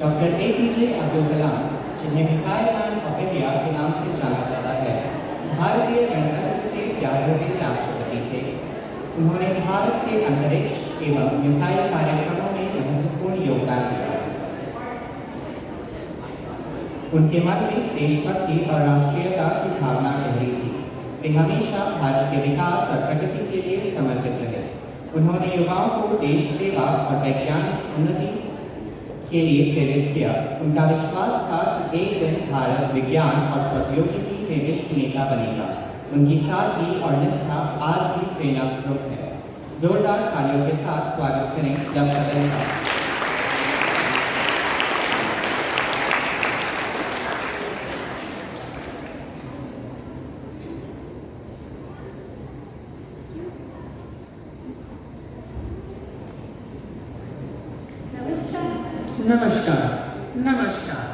Doctor APJ Abdul कलाम, जिन्हें missile man of India के नाम से जाना जाता है, भारतीय गणतंत्र के 11वें राष्ट्रपति थे। उन्होंने भारत के अंतरिक्ष एवं मिसाइल कार्यक्रमों में महत्वपूर्ण योगदान दिया। उनके मन में देशभक्ति और राष्ट्रीयता की भावना गहरी थी। वे हमेशा भारत के विकास और प्रगति के लिए समर्पित रहे। उन्होंने युवाओं को देश सेवा और वैज्ञानिक उन्नति के लिए प्रेरित किया। उनका विश्वास था कि एक दिन भारत विज्ञान और प्रौद्योगिकी में विश्व नेता बनेगा। उनकी सादगी और निष्ठा आज भी प्रेरणा स्रोत है। जोरदार तालियों के साथ स्वागत करें जब सदन का। नमस्कार नमस्कार।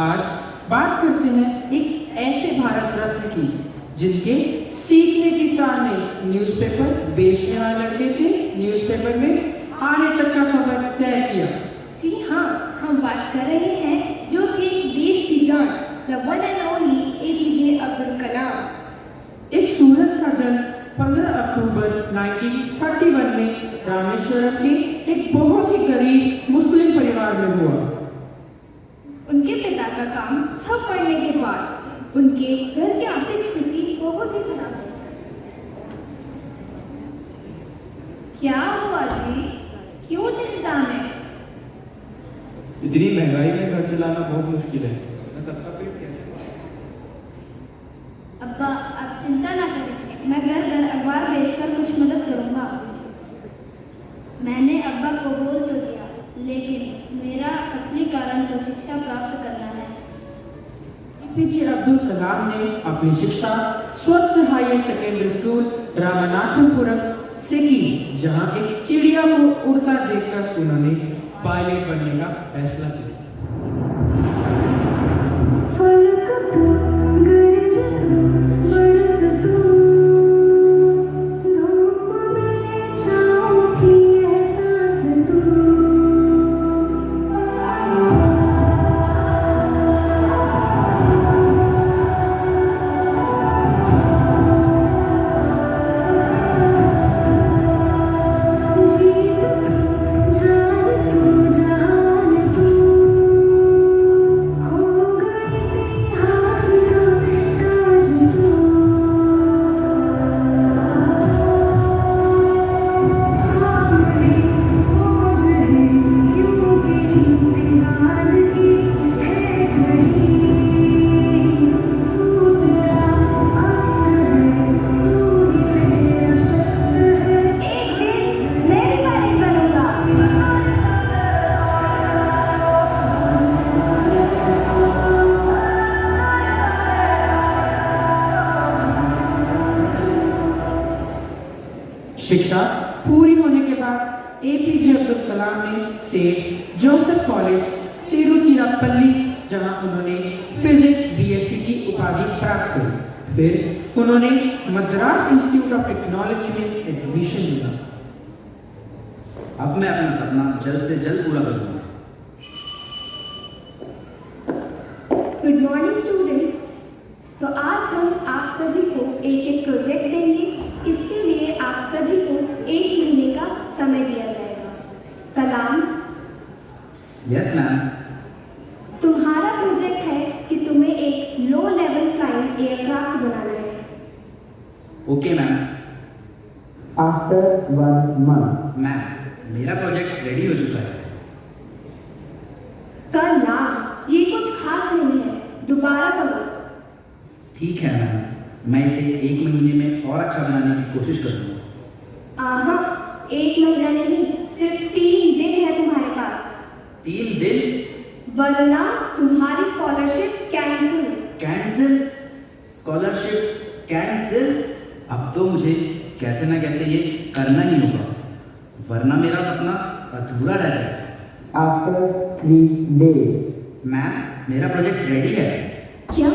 आज बात करते हैं एक ऐसे भारत रत्न की जिनके सीखने की चाह ने न्यूज़पेपर बेचने वाले लड़के से न्यूज़पेपर में आने तक का सफर तय किया। जी हाँ, हम बात कर रहे हैं जो थे देश की जान, the one and only APJ Abdul Kalam. इस सूरज का जन्म 15 अक्टूबर 1931 में रामेश्वरम के एक बहुत ही गरीब मुस्लिम परिवार में हुआ। उनके पिता का काम था पढ़ने के बाद उनके घर की आर्थिक स्थिति बहुत ही खराब है। क्या हुआ जी? क्यों चिंता में? इतनी महंगाई में घर चलाना बहुत मुश्किल है। मैं सबका पेट कैसे पालूं? अब्बा, आप चिंता ना करें, मैं घर घर अखबार बेचकर कुछ मदद करूंगा। मैंने अब्बा को बोल तो दिया, लेकिन मेरा असली कारण तो शिक्षा प्राप्त करना है। APJ अब्दुल कलाम ने अपनी शिक्षा स्वच्छ हायर सेकेंडरी स्कूल रामनाथपुरम से की, जहां एक चिड़िया को उड़ता देखकर उन्होंने पायलट बनने का फैसला किया। शिक्षा पूरी होने के बाद APJ अब्दुल कलाम ने सेंट जोसेफ कॉलेज तिरुचिरापल्ली, जहां उन्होंने फिजिक्स BSc की उपाधि प्राप्त करी। फिर उन्होंने मद्रास इंस्टीट्यूट ऑफ टेक्नोलॉजी में एडमिशन लिया। अब मैं अपना सपना जल्द से जल्द पूरा करूंगा। Good morning students. तो आज हम आप सभी को एक एक प्रोजेक्ट देंगे। इसके लिए आप सभी को 1 महीने का समय दिया जाएगा। कलाम, यस मैम। तुम्हारा प्रोजेक्ट है कि तुम्हें एक लो लेवल फ्लाइंग एयरक्राफ्ट बनाना है। Okay ma'am. After 1 month, ma'am, मेरा प्रोजेक्ट रेडी हो चुका है। कलाम, ये कुछ खास नहीं है, दोबारा करो। ठीक है मैम, मैं इसे 1 महीने में और अच्छा बनाने की कोशिश करूंगा। आहा, 1 महीना नहीं, सिर्फ 3 दिन है तुम्हारे पास, 3 दिन? वरना तुम्हारी scholarship cancel. Cancel? Scholarship cancel? अब तो मुझे कैसे ना कैसे ये करना ही होगा, वरना मेरा सपना अधूरा रह जाएगा। आफ्टर 3 days, मैम, मेरा प्रोजेक्ट रेडी है। क्या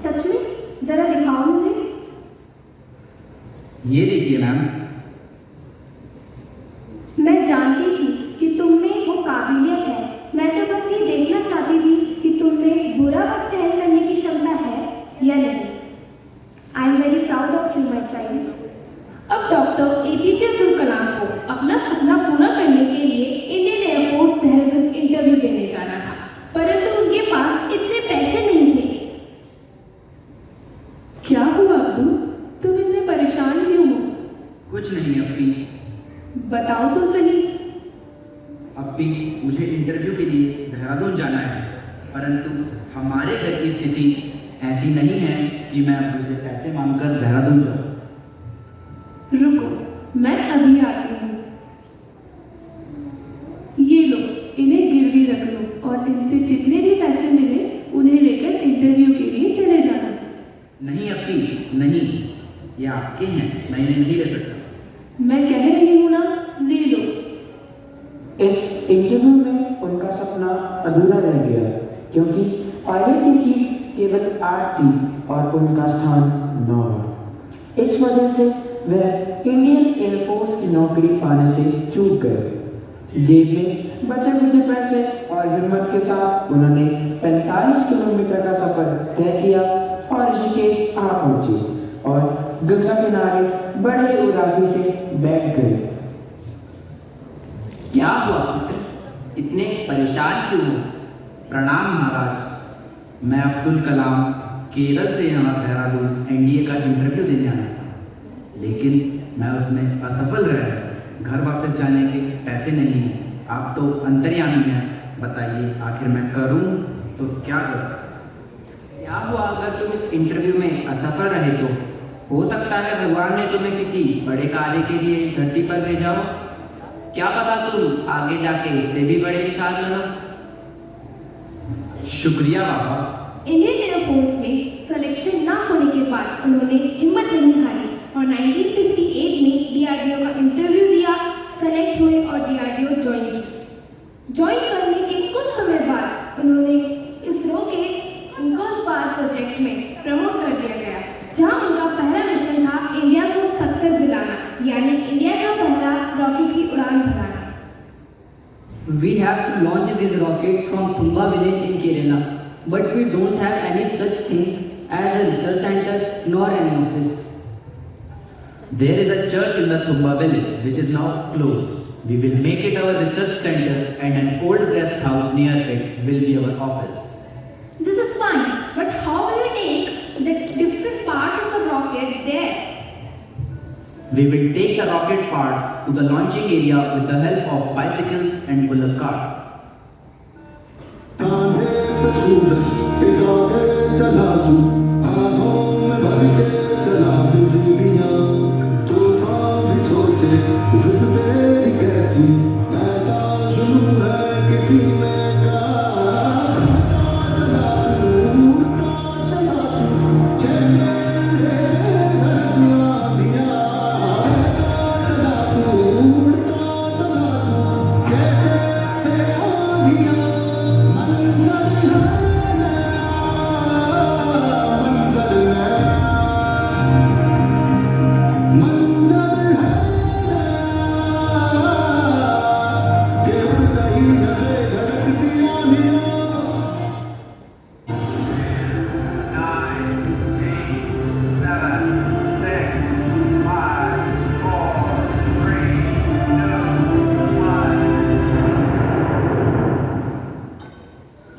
सच में? जरा दिखाओ मुझे। ये देखिए मैम। मैं जानती थी कि तुम में वो काबिलियत है। मैं तो बस ये देखना देहरादून जाना है, परंतु हमारे घर की स्थिति ऐसी नहीं है कि मैं अब्बू से पैसे मांगकर देहरादून जाऊँ। रुको, मैं अभी आती हूँ। ये लो, इन्हें गिरवी रख लो और इनसे जितने भी पैसे मिले उन्हें लेकर इंटरव्यू के लिए चले जाना। नहीं अप्पी, नहीं, ये आपके हैं, मैं इन्हें नहीं ले सकता। मैं कह रही हूँ ना, ले लो। इस इंटरव्यू में उनका सपना अधूरा रह गया क्योंकि पायलट की सीट केवल 8 थी और उनका स्थान 9। इस वजह से वह इंडियन एयरफोर्स की नौकरी पाने से चूक गए। जेब में बचे कुचे पैसे और हिम्मत के साथ उन्होंने 45 किलोमीटर का सफर तय किया और ऋषिकेश आ पहुंचे और गंगा किनारे बड़े उदासी से बैठ गए। क्या हुआ पुत्र, इतने परेशान क्यों हो? प्रणाम महाराज, मैं अब्दुल कलाम केरल से यहाँ देहरादून एनडीए का इंटरव्यू देने आया था, लेकिन मैं उसमें असफल रहा। घर वापस जाने के पैसे नहीं हैं। आप तो अंतर्यामी हैं, बताइए आखिर मैं करूं तो क्या करूं? क्या हुआ अगर तुम इस इंटरव्यू में असफल रहे तो? हो सकता है भगवान ने तुम्हें किसी बड़े कार्य के लिए इस धरती पर भेजा हो। क्या पता तुम आगे जाके इससे भी बड़े इंसान बनो। शुक्रिया बाबा। इंडियन एयरफोर्स में सिलेक्शन ना होने के बाद उन्होंने हिम्मत नहीं हारी और 1958 में डीआरडीओ का इंटरव्यू दिया, सेलेक्ट हुए और डीआरडीओ ज्वाइन की। ज्वाइन करने के कुछ समय बाद उन्होंने इसरो के इंकोसपार प्रोजेक्ट में प्रमोट कर दिया गया, जहां उनका पहला मिशन था इंडिया को सक्सेस दिलाना, यानी इंडिया का पहला रॉकेट की उड़ान भराना। We have to launch this rocket from Thumba village in Kerala, but we don't have any such thing as a research center nor any office. There is a church in the Thumba village which is now closed. We will make it our research center and an old guest house near it will be our office. This is fine, but how will we take the different parts of the rocket there? We will take the rocket parts to the launching area with the help of bicycles and bullock cart. कांधे पे सूरज टिका के चला तू, हाथों में भर के चला बिजलियां, तूफान भी सोचे जिद तेरी कैसी, ऐसा जुनून है किसी में का। चला तू, उड़ता चला तू, जैसे धरतियां दिया, चला तू, उड़ता चला तू, जैसे आंधियां।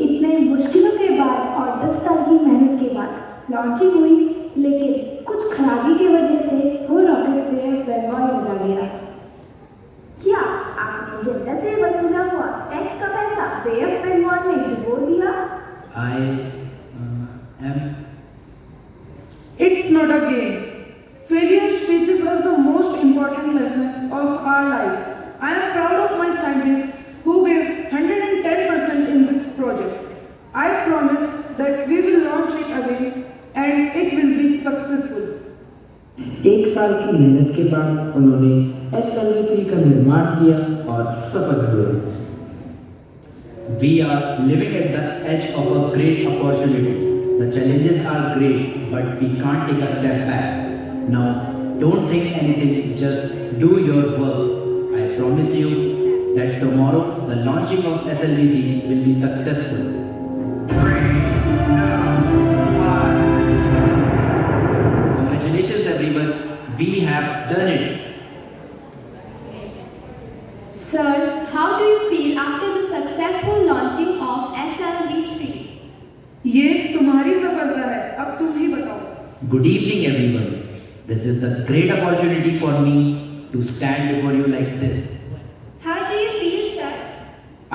इतने मुश्किलों के बाद और 10 साल की मेहनत के बाद लॉन्चिंग हुई, लेकिन कुछ खराबी की वजह से वो रॉकेट पे बंगाल में जा गया। क्या आपने जनता से वसूला हुआ टैक्स का पैसा बे ऑफ बंगाल में डुबो दिया? I am. It's not a game. Failure teaches us the most important lesson of our life. I am proud of my scientists who gave 110% in this project. I promise that we will launch it again and it will be successful. 1 साल की मेहनत के बाद उन्होंने SLV-3 का निर्माण किया और सफल हुए। We are living at the edge of a great opportunity. The challenges are great, but we can't take a step back. Now, don't think anything, just do your work. I promise you that tomorrow the launching of SLV-3 will be successful. 3, 2, 1. Congratulations everyone, we have done it. Sir, how do you feel after the successful launching of SLV-3? ये तुम्हारी सफलता है, अब तुम ही बताओ। Good evening everyone. This is the great opportunity for me to stand before you like this. How do you feel, sir?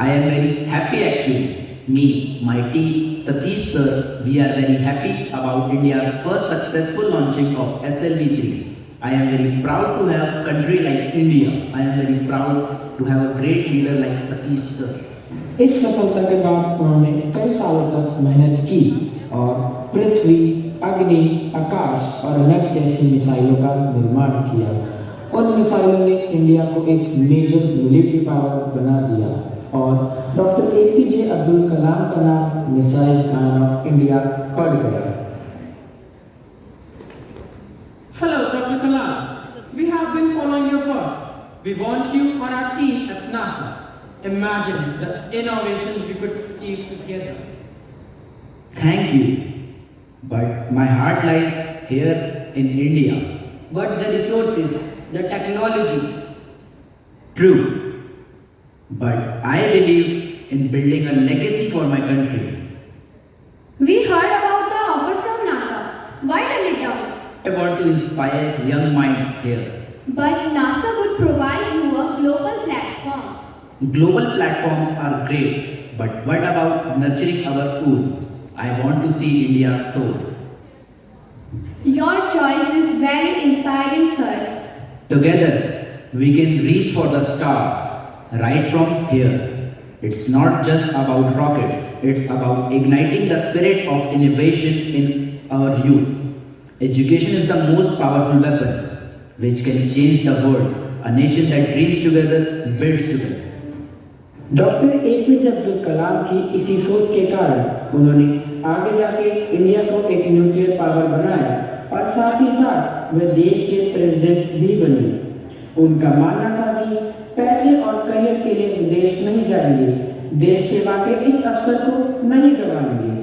I am very happy actually. Me, my team, Satish sir, we are very happy about India's first successful launching of SLV3. I am very proud to have a country like India. I am very proud to have a great leader like Satish sir. इस सफलता के बाद उन्होंने कई सालों तक मेहनत की और पृथ्वी, अग्नि, आकाश और नभ जैसी मिसाइलों का निर्माण किया। उन मिसाइलों ने इंडिया को एक मेजर मिलिट्री पावर बना दिया और डॉक्टर एपीजे अब्दुल कलाम का नाम मिसाइल मैन ऑफ इंडिया पड़ गया। Hello, Dr. Kalam. We have been following your work. We want you on our team at NASA. Imagine the innovations we could achieve together. Thank you. But my heart lies here in India. But the resources, the technology, True. But I believe in building a legacy for my country. We heard about the offer from NASA. Why turn it down? I want to inspire young minds here. But NASA would provide you a global platform. Global platforms are great, but what about nurturing our own? I want to see India soar. Your choice is very inspiring, sir. Together, we can reach for the stars, right from here. It's not just about rockets, it's about igniting the spirit of innovation in our youth. Education is the most powerful weapon which can change the world. A nation that dreams together builds together. Doctor APJ Abdul Kalam की इसी सोच के कारण उन्होंने आगे जाके India को एक न्यूक्लियर पावर बनाया और साथ ही साथ वे देश के प्रेसिडेंट भी बने। उनका मानना था कि पैसे और करियर के लिए विदेश नहीं जाएंगे, देश सेवा के इस अवसर को नहीं गंवाएंगे।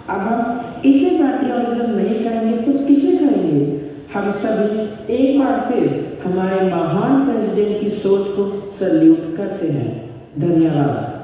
अब हम इसे पैट्रियटिज्म नहीं कहेंगे तो किसे कहेंगे? हम सभी एक बार फिर हमारे महान प्रेसिडेंट की सोच को सल्यूट करते हैं। धन्यवाद।